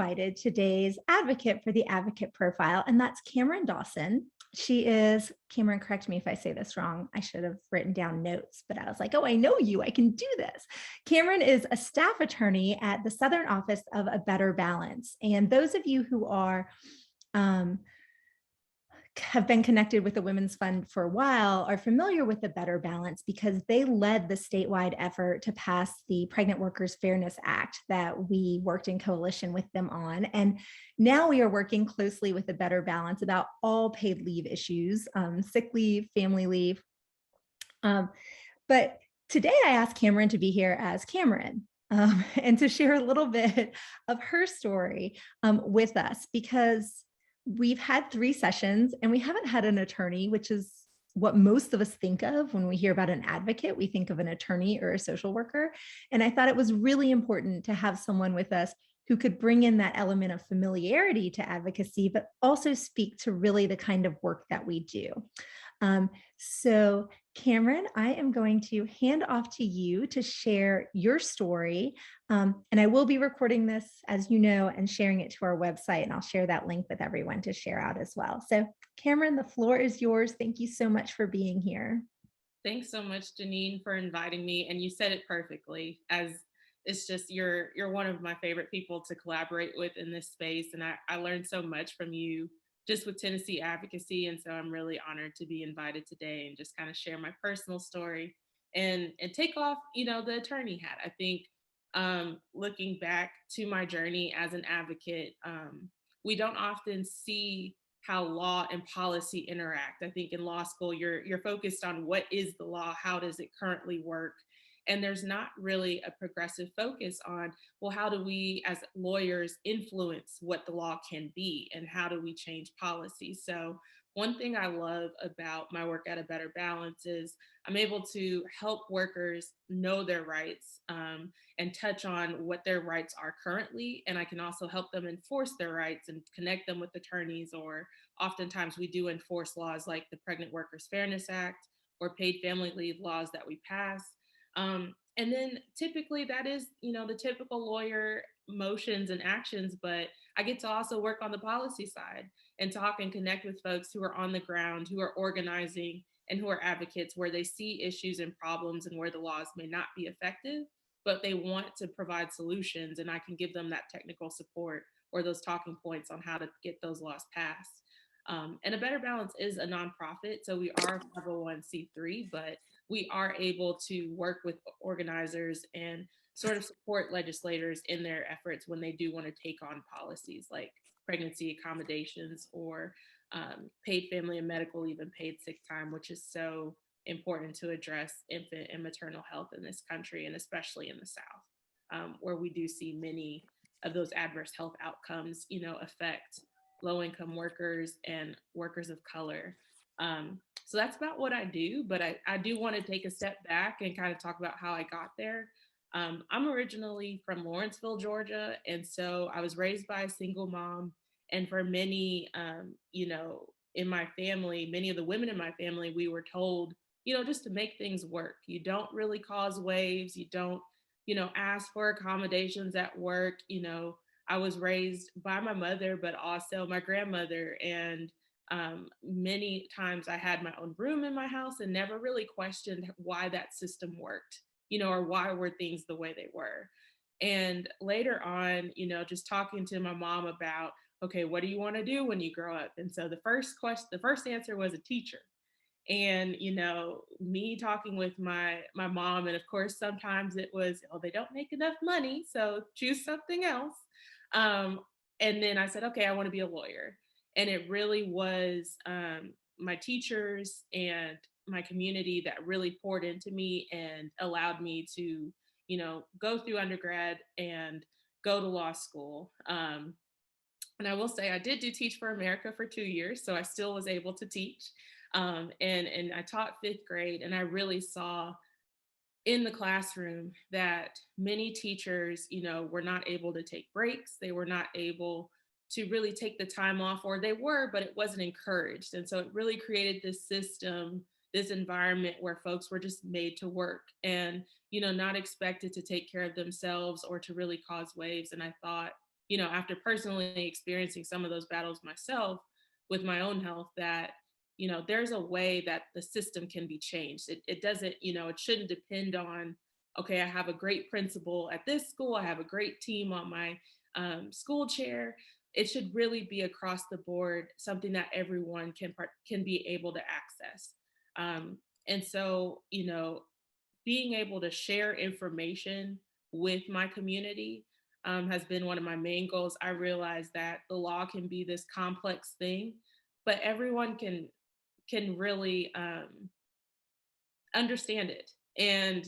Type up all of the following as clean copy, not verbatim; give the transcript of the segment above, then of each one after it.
invited today's advocate for the advocate profile, and that's Kameron Dawson. She is, Cameron, correct me if I say this wrong. I should have written down notes, but I was like, oh, I know you. I can do this. Cameron is a staff attorney at the Southern Office of A Better Balance. And those of you who are have been connected with the Women's Fund for a while are familiar with the Better Balance because they led the statewide effort to pass the Pregnant Workers Fairness Act that we worked in coalition with them on. And now we are working closely with the Better Balance about all paid leave issues, sick leave, family leave. But today I asked Kameron to be here as Kameron. And to share a little bit of her story with us, because we've had 3 sessions and we haven't had an attorney, which is what most of us think of when we hear about an advocate. We think of an attorney or a social worker. And I thought it was really important to have someone with us who could bring in that element of familiarity to advocacy, but also speak to really the kind of work that we do. So Kameron, I am going to hand off to you to share your story. And I will be recording this, as you know, and sharing it to our website. And I'll share that link with everyone to share out as well. So Kameron, the floor is yours. Thank you so much for being here. Thanks so much, Janine, for inviting me. And you said it perfectly, as it's just you're one of my favorite people to collaborate with in this space. And I learned so much from you just with Tennessee advocacy. And so I'm really honored to be invited today and just kind of share my personal story and take off, the attorney hat. I think looking back to my journey as an advocate, we don't often see how law and policy interact. I think in law school, you're focused on what is the law, how does it currently work? And there's not really a progressive focus on, well, how do we as lawyers influence what the law can be and how do we change policy? So one thing I love about my work at A Better Balance is I'm able to help workers know their rights and touch on what their rights are currently. And I can also help them enforce their rights and connect them with attorneys, or oftentimes we do enforce laws like the Pregnant Workers Fairness Act or paid family leave laws that we pass. And then typically that is, the typical lawyer motions and actions, but I get to also work on the policy side and talk and connect with folks who are on the ground, who are organizing and who are advocates where they see issues and problems and where the laws may not be effective, but they want to provide solutions, and I can give them that technical support or those talking points on how to get those laws passed. And A Better Balance is a nonprofit, so we are 501c3, but we are able to work with organizers and sort of support legislators in their efforts when they do want to take on policies like pregnancy accommodations or paid family and medical leave and paid sick time, which is so important to address infant and maternal health in this country, and especially in the South, where we do see many of those adverse health outcomes, affect low-income workers and workers of color. So that's about what I do, but I do want to take a step back and kind of talk about how I got there. I'm originally from Lawrenceville, Georgia, and so I was raised by a single mom. And for many, in my family, many of the women in my family, we were told, just to make things work. You don't really cause waves. You don't, ask for accommodations at work. I was raised by my mother, but also my grandmother. And many times I had my own room in my house and never really questioned why that system worked, or why were things the way they were. And later on, just talking to my mom about, okay, what do you want to do when you grow up? And so the first answer was a teacher. And me talking with my mom, and of course sometimes it was, oh, they don't make enough money, so choose something else. And then I said, okay, I want to be a lawyer. And it really was my teachers and my community that really poured into me and allowed me to go through undergrad and go to law school. And I will say I did do Teach for America for 2 years, so I still was able to teach. And I taught 5th grade, and I really saw in the classroom that many teachers, were not able to take breaks. They were not able to really take the time off, or they were, but it wasn't encouraged. And so it really created this system, this environment where folks were just made to work and, not expected to take care of themselves or to really cause waves. And I thought, after personally experiencing some of those battles myself with my own health, that, there's a way that the system can be changed. It doesn't, it shouldn't depend on, okay, I have a great principal at this school, I have a great team on my school chair. It should really be across the board, something that everyone can be able to access. And so, being able to share information with my community has been one of my main goals. I realize that the law can be this complex thing, but everyone can really understand it. And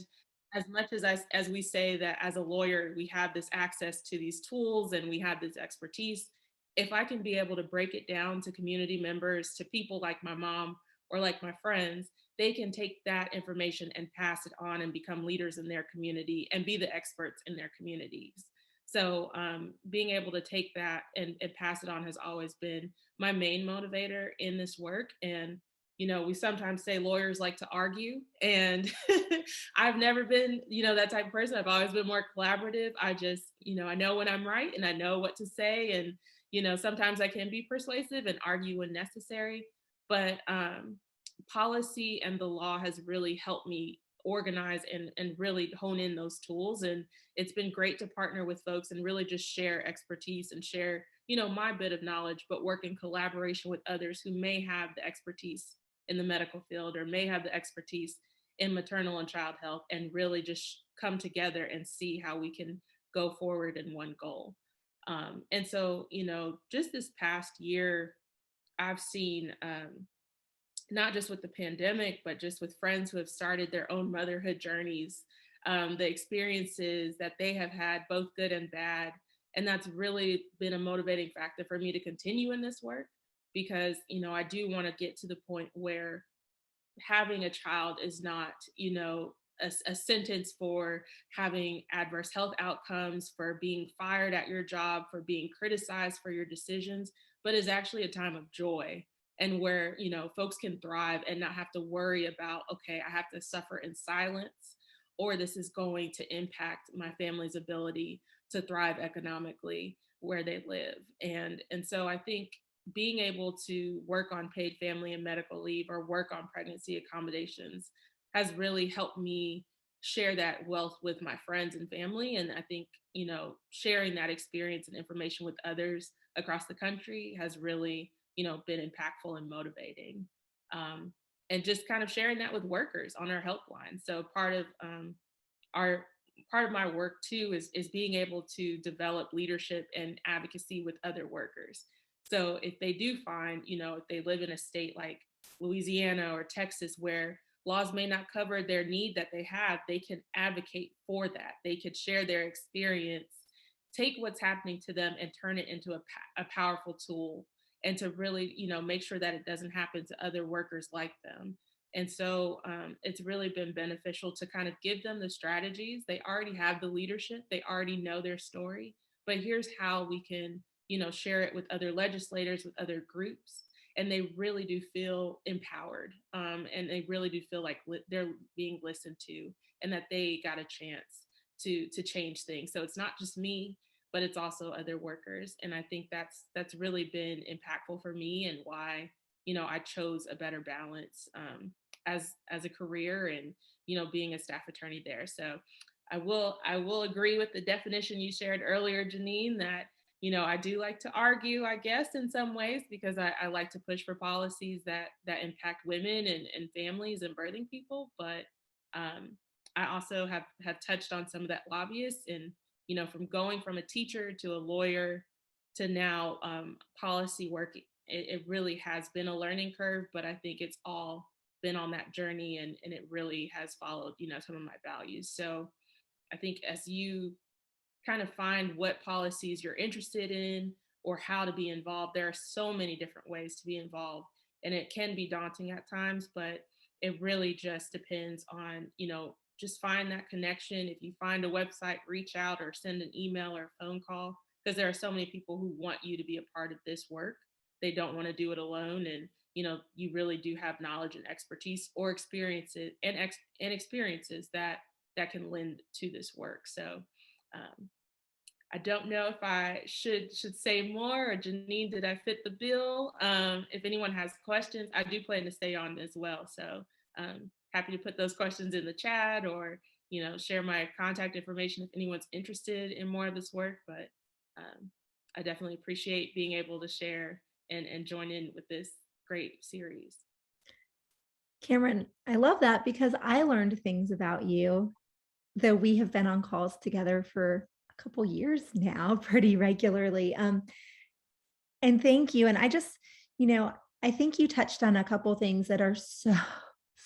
as much as we say that as a lawyer, we have this access to these tools and we have this expertise, if I can be able to break it down to community members, to people like my mom or like my friends, they can take that information and pass it on and become leaders in their community and be the experts in their communities. So being able to take that and pass it on has always been my main motivator in this work. And we sometimes say lawyers like to argue, and I've never been, that type of person. I've always been more collaborative. I just, I know when I'm right and I know what to say. And, sometimes I can be persuasive and argue when necessary. But policy and the law has really helped me organize and really hone in those tools. And it's been great to partner with folks and really just share expertise and share, my bit of knowledge, but work in collaboration with others who may have the expertise in the medical field or may have the expertise in maternal and child health, and really just come together and see how we can go forward in one goal. And so, just this past year, I've seen, not just with the pandemic, but just with friends who have started their own motherhood journeys, the experiences that they have had, both good and bad. And that's really been a motivating factor for me to continue in this work, because, I do want to get to the point where having a child is not, a sentence for having adverse health outcomes, for being fired at your job, for being criticized for your decisions, but is actually a time of joy, and where, folks can thrive and not have to worry about, okay, I have to suffer in silence, or this is going to impact my family's ability to thrive economically where they live. And so I think being able to work on paid family and medical leave or work on pregnancy accommodations has really helped me share that wealth with my friends and family. And I think, sharing that experience and information with others across the country has really, been impactful and motivating. Um, and just kind of sharing that with workers on our helpline. So our part of my work too is being able to develop leadership and advocacy with other workers. So if they do find, if they live in a state like Louisiana or Texas where laws may not cover their need that they have, they can advocate for that. They could share their experience, take what's happening to them and turn it into a powerful tool, and to really, make sure that it doesn't happen to other workers like them. And so it's really been beneficial to kind of give them the strategies. They already have the leadership, they already know their story, but here's how we can, share it with other legislators, with other groups. And they really do feel empowered, and they really do feel like they're being listened to, and that they got a chance to change things. So it's not just me, but it's also other workers. And I think that's really been impactful for me, and why, I chose a better balance as a career, and, being a staff attorney there. So I will agree with the definition you shared earlier, Janine, that, I do like to argue, I guess, in some ways, because I like to push for policies that impact women and families and birthing people. But I also have touched on some of that lobbyist, and, from going from a teacher to a lawyer to now policy work, it really has been a learning curve, but I think it's all been on that journey, and it really has followed, some of my values. So I think as you kind of find what policies you're interested in or how to be involved, there are so many different ways to be involved, and it can be daunting at times, but it really just depends on, just find that connection. If you find a website, reach out or send an email or a phone call, because there are so many people who want you to be a part of this work. They don't want to do it alone. And, you really do have knowledge and expertise or experiences and experiences that can lend to this work. So I don't know if I should say more, or Janine, did I fit the bill? If anyone has questions, I do plan to stay on as well. So happy to put those questions in the chat, or share my contact information if anyone's interested in more of this work. But um, I definitely appreciate being able to share and join in with this great series. Cameron, I love that because I learned things about you, though we have been on calls together for a couple years now, pretty regularly. And thank you. And I just, you know, I think you touched on a couple things that are so,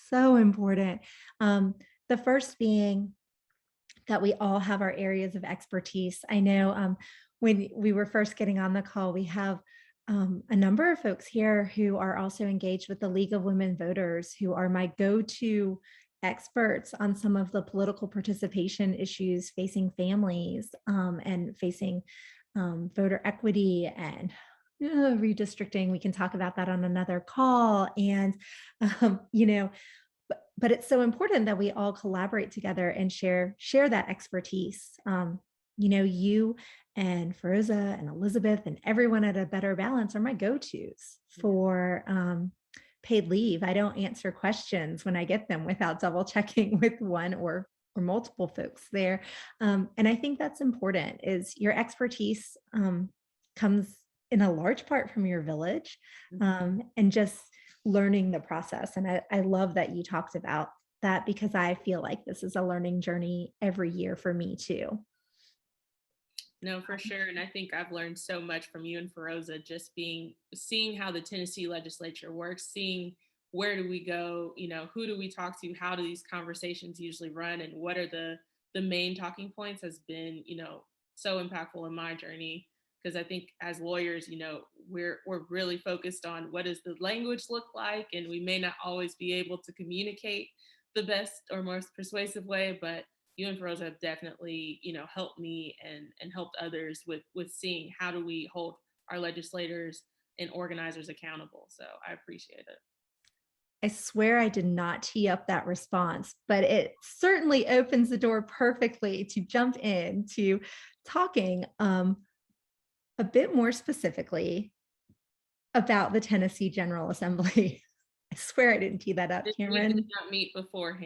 so important. Um, the first being that we all have our areas of expertise. I know when we were first getting on the call, we have a number of folks here who are also engaged with the League of Women Voters, who are my go-to experts on some of the political participation issues facing families and facing voter equity and redistricting. We can talk about that on another call. And, but it's so important that we all collaborate together and share that expertise. You and Feroza and Elizabeth and everyone at A Better Balance are my go-tos for paid leave. I don't answer questions when I get them without double checking with one or multiple folks there. And I think that's important, is your expertise comes in a large part from your village and just learning the process. And I love that you talked about that, because I feel like this is a learning journey every year for me too. No, for sure. And I think I've learned so much from you and Feroza, just seeing how the Tennessee legislature works, seeing where do we go, who do we talk to, how do these conversations usually run, and what are the main talking points has been, so impactful in my journey. Because I think as lawyers, we're really focused on what does the language look like, and we may not always be able to communicate the best or most persuasive way, but you and Feroza have definitely, helped me and helped others with seeing how do we hold our legislators and organizers accountable. So I appreciate it. I swear I did not tee up that response, but it certainly opens the door perfectly to jump into talking a bit more specifically about the Tennessee General Assembly. I swear I didn't tee that up, We did Cameron. not meet beforehand.